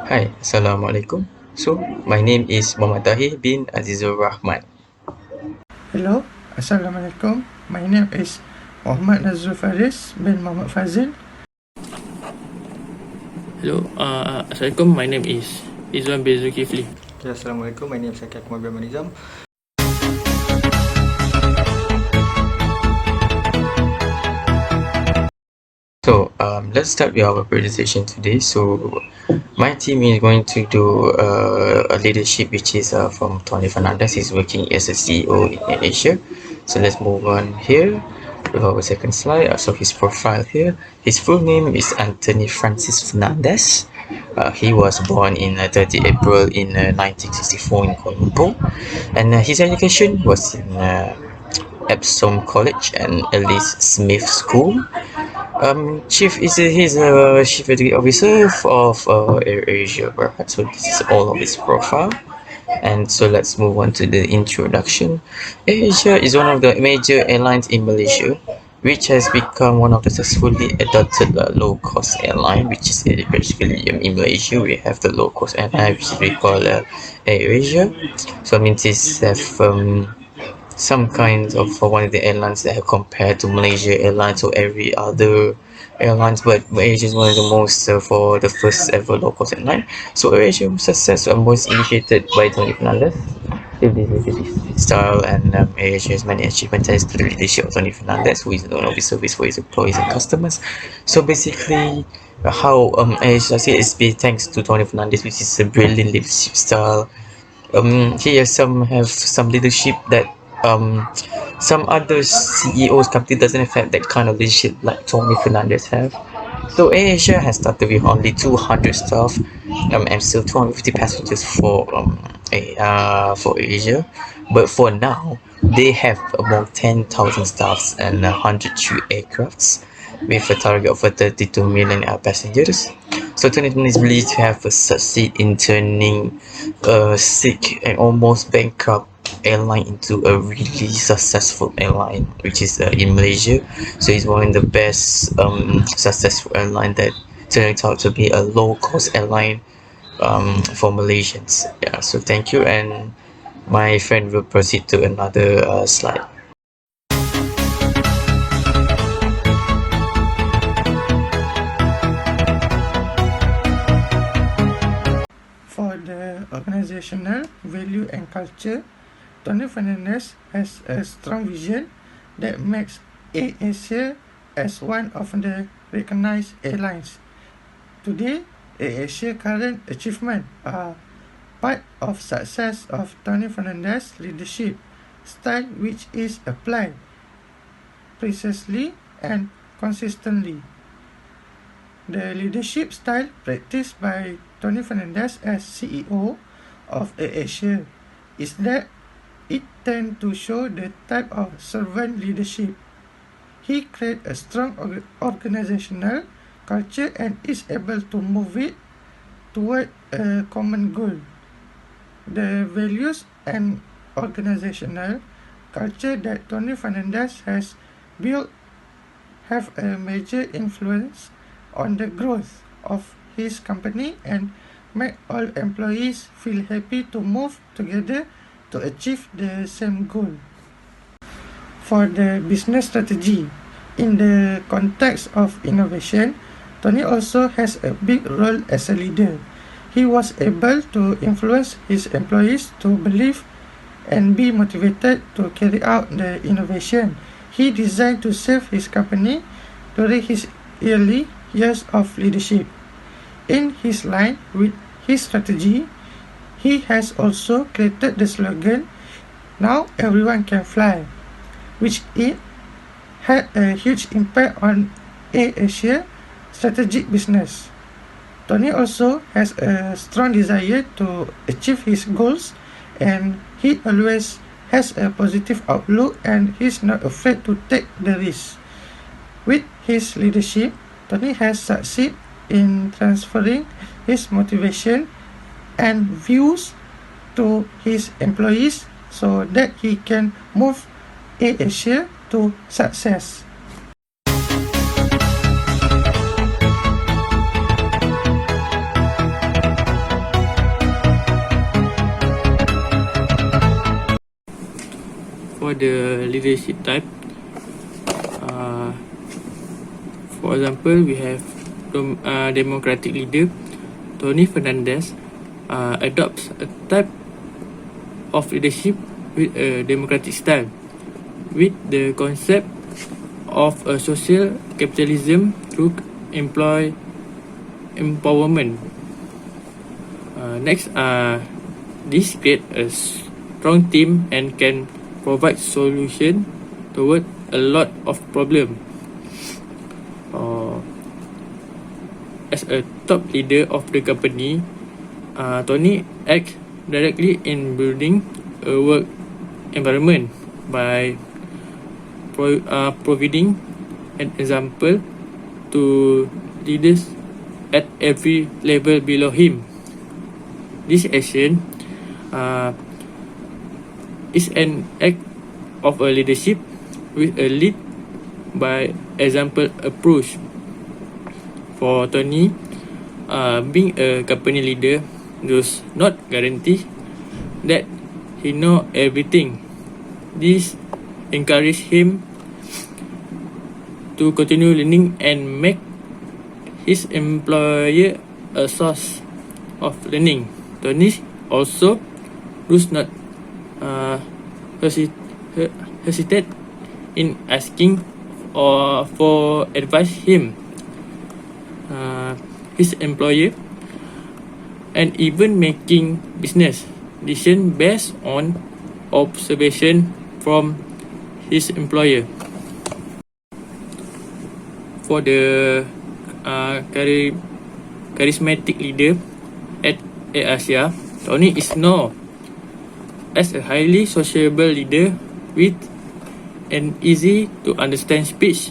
Hi, Assalamualaikum. So, my name is Muhammad Tahir bin Azizur Rahman. Hello, Assalamualaikum. My name is Muhammad Nazrul Faris bin Muhammad Fazil. Hello, Assalamualaikum. My name is Izwan bin Zulkifli. Okay, Assalamualaikum. My name is Syakir Akmal bin Manizam. So, let's start with our presentation today. So, my team is going to do a leadership which is from Tony Fernandes. He's working as a CEO in Asia. So, let's move on here with our second slide. So, his profile here. His full name is Anthony Francis Fernandes. He was born in 30 April in 1964 in Kuala Lumpur, and his education was in Epsom College and Ellis Smith School. Chief is he's a chief executive officer of AirAsia, right? So this is all of his profile. And so let's move on to the introduction. AirAsia is one of the major airlines in Malaysia, which has become one of the successfully adopted low-cost airline, which is basically in Malaysia we have the low-cost airline, which we call AirAsia. So I mean this have some kinds of one of the airlines that have compared to Malaysia Airlines or every other airlines, but Malaysia is one of the most for the first ever low cost airline. So Malaysia's success was initiated by Tony Fernandes. With this leadership style and Asia has many achievements thanks to the leadership of Tony Fernandes, who is known for his service for his employees and customers. So basically, how Asia is thanks to Tony Fernandes, which is a brilliant leadership style. He has some leadership that um some other CEOs company doesn't have that kind of leadership like Tony Fernandes have. So AirAsia has started with only 200 staff and still 250 passengers for Asia, but for now they have about 10,000 staffs and 102 aircrafts with a target of 32 million passengers. So 2020 is believed to have succeed in turning a sick and almost bankrupt airline into a really successful airline, which is in Malaysia. So it's one of the best successful airline that turned out to be a low cost airline for Malaysians. Yeah, so thank you, and my friend will proceed to another slide. For the organizational value and culture, Tony Fernandes has a strong vision that makes AirAsia as one of the recognized airlines. Today, AirAsia current achievement are part of success of Tony Fernandes' leadership style, which is applied precisely and consistently. The leadership style practiced by Tony Fernandes as CEO of AirAsia is that it tends to show the type of servant leadership. He creates a strong organizational culture and is able to move it toward a common goal. The values and organizational culture that Tony Fernandes has built have a major influence on the growth of his company and make all employees feel happy to move together to achieve the same goal. For the business strategy, in the context of innovation, Tony also has a big role as a leader. He was able to influence his employees to believe and be motivated to carry out the innovation he designed to save his company during his early years of leadership. In his line with his strategy, he has also created the slogan, "Now everyone can fly," which it had a huge impact on AirAsia strategic business. Tony also has a strong desire to achieve his goals, and he always has a positive outlook and he's not afraid to take the risk. With his leadership, Tony has succeeded in transferring his motivation and views to his employees so that he can move AirAsia to success. for the leadership type, for example, we have democratic leader. Tony Fernandes adopts a type of leadership with a democratic style, with the concept of a social capitalism through employee empowerment. Next, this creates a strong team and can provide solution toward a lot of problem. As a top leader of the company, Tony acts directly in building a work environment by providing an example to leaders at every level below him. This action is an act of a leadership with a lead by example approach. For Tony, being a company leader does not guarantee that he knows everything. This encourages him to continue learning and make his employer a source of learning. Tony also does not hesitate in asking for advice his employer, and even making business decisions based on observation from his employer. For the charismatic leader at Asia, Tony is known as a highly sociable leader with an easy to understand speech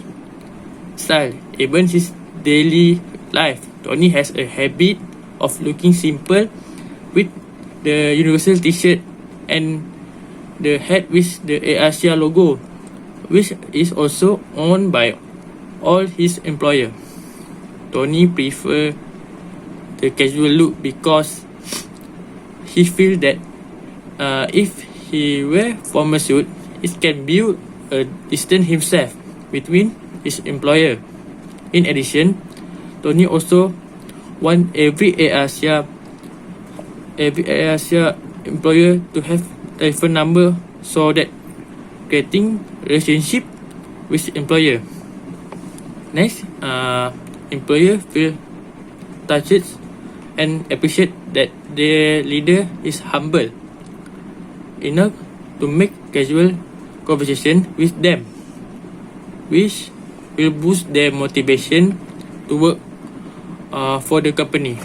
style. Even his daily life, Tony has a habit of looking simple with the universal t-shirt and the hat with the Asia logo, which is also owned by all his employer. Tony prefer the casual look because he feel that if he wear formal suit, it can build a distance himself between his employer. In addition, Tony also want every Asia employer to have telephone number so that creating relationship with employer. Next, employer feel touched and appreciate that their leader is humble enough to make casual conversation with them, which will boost their motivation to work for the company.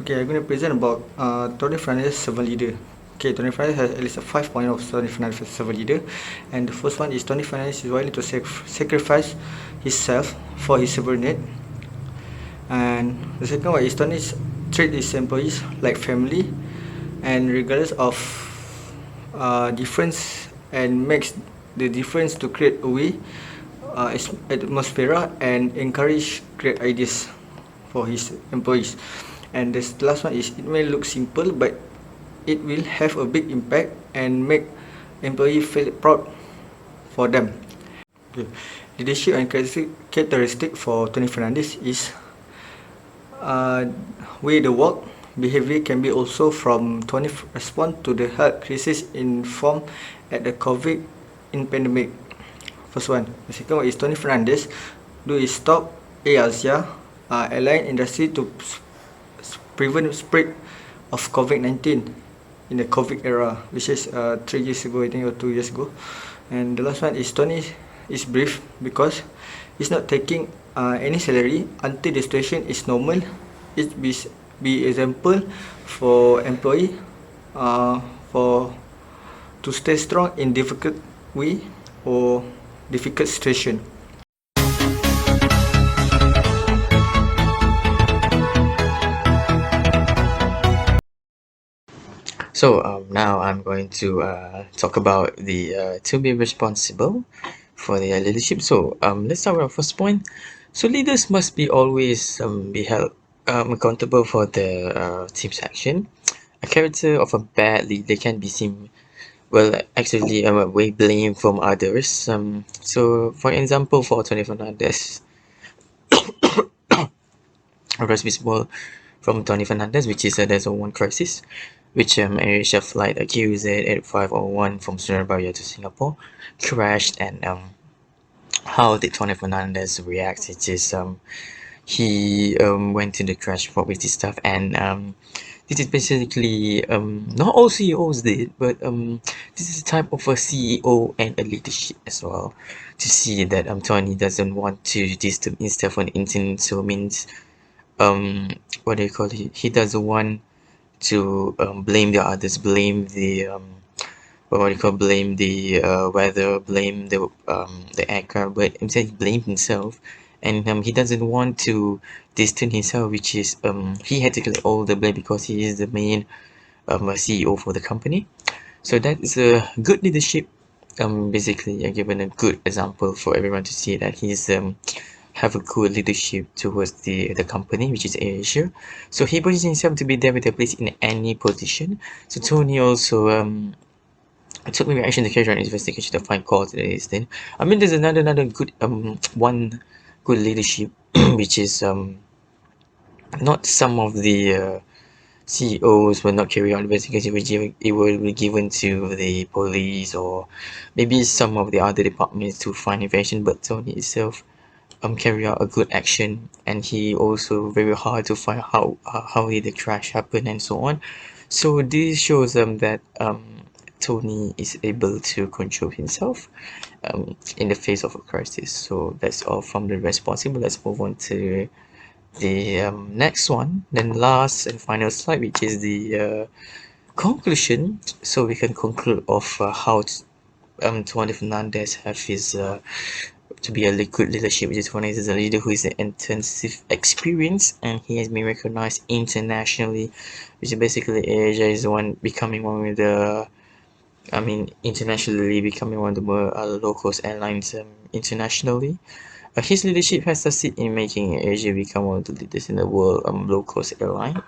Okay, I'm going to present about Tony Fernandes servant leader. Okay, Tony Fernandes has at least a 5 point of Tony Fernandes servant leader, and the first one is Tony Fernandes is willing to sacrifice himself for his subordinate, and the second one is Tony treat his employees like family, and regardless of difference, and makes the difference to create a way atmosphere and encourage great ideas for his employees. And the last one is it may look simple, but it will have a big impact and make employee feel proud for them. Okay. Leadership and characteristic for Tony Fernandes is way the work behavior can be also from Tony respond to the health crisis informed at the COVID in pandemic. First one. The second one is Tony Fernandes do is stop Asia airline industry to prevent spread of COVID-19 in the COVID era, which is 3 years ago, I think, or 2 years ago. And the last one is Tony is brief because he's not taking any salary until the situation is normal. It be example for employee for to stay strong in difficult way or difficult situation. So now I'm going to talk about the to be responsible for their leadership. So let's start with our first point. So leaders must be always be held accountable for the team's action. A character of a bad leader can be seen, well, actually, way blame from others. So, for example, for Tony Fernandes, a recipe small from Tony Fernandes, which is there's a one crisis, which Asia flight QZ8501 from Surabaya to Singapore crashed, and how did Tony Fernandes react? It is he went to the crash port with his stuff, and this is basically not all CEOs did, but this is a type of a CEO and a leadership as well, to see that Tony doesn't want to disturb himself on the internet, so means what do you call it, he doesn't want to blame the others, blame the what do you call, blame the weather, blame the aircraft, but instead he blamed himself, and he doesn't want to distance himself, which is he had to get all the blame because he is the main CEO for the company. So that is a good leadership. Basically, given a good example for everyone to see that he's have a good leadership towards the company, which is Asia. So he positions himself to be there with a place in any position. So Tony also it took me reaction to carry on investigation to find cause that is then. I mean, there's another good one good leadership, which is not some of the CEOs will not carry on investigation, which it will be given to the police or maybe some of the other departments to find information, but Tony itself carry out a good action, and he also very hard to find how did the crash happen and so on. So this shows that Tony is able to control himself in the face of a crisis. So that's all from the responsible. Let's move on to the next one, then last and final slide, which is the conclusion. So we can conclude of how Tony Fernandes have his to be a good leadership, which is one is a leader who is an intensive experience, and he has been recognized internationally, which is basically Asia is the one becoming one of the internationally becoming one of the more low-cost airlines internationally. His leadership has succeeded in making Asia become one of the leaders in the world low-cost airline.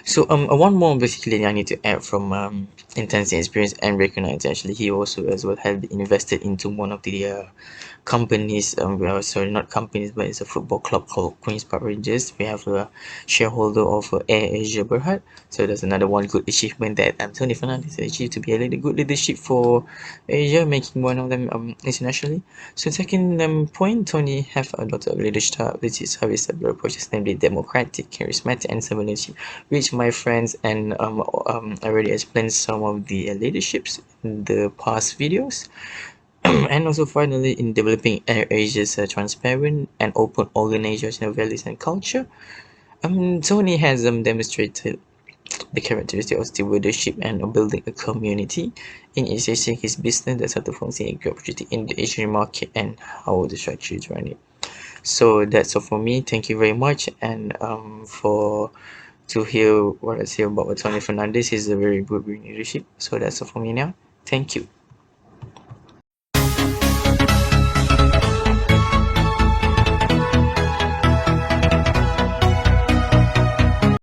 So one more basically I need to add from intense experience and recognize, actually he also as well have invested into one of the companies, well, sorry, not companies, but it's a football club called Queen's Park Rangers. We have a shareholder of Air Asia Berhad. So that's another one good achievement that Tony Fernandes achieved, to be a good leadership for Asia, making one of them internationally. So second point, Tony have adopted a leadership which is service approaches, namely democratic, charismatic, and servant leadership, which my friends and already explained some of the leaderships in the past videos. And also finally, in developing AirAsia's transparent and open organizational values and culture, Tony has demonstrated the characteristic of stewardship and of building a community in assessing his business that's how to function a great opportunity in the Asian market and how the structure is running. So that's all for me. Thank you very much, and for to hear what I say about Tony Fernandes. He's a very good leadership. So that's all for me now. Thank you.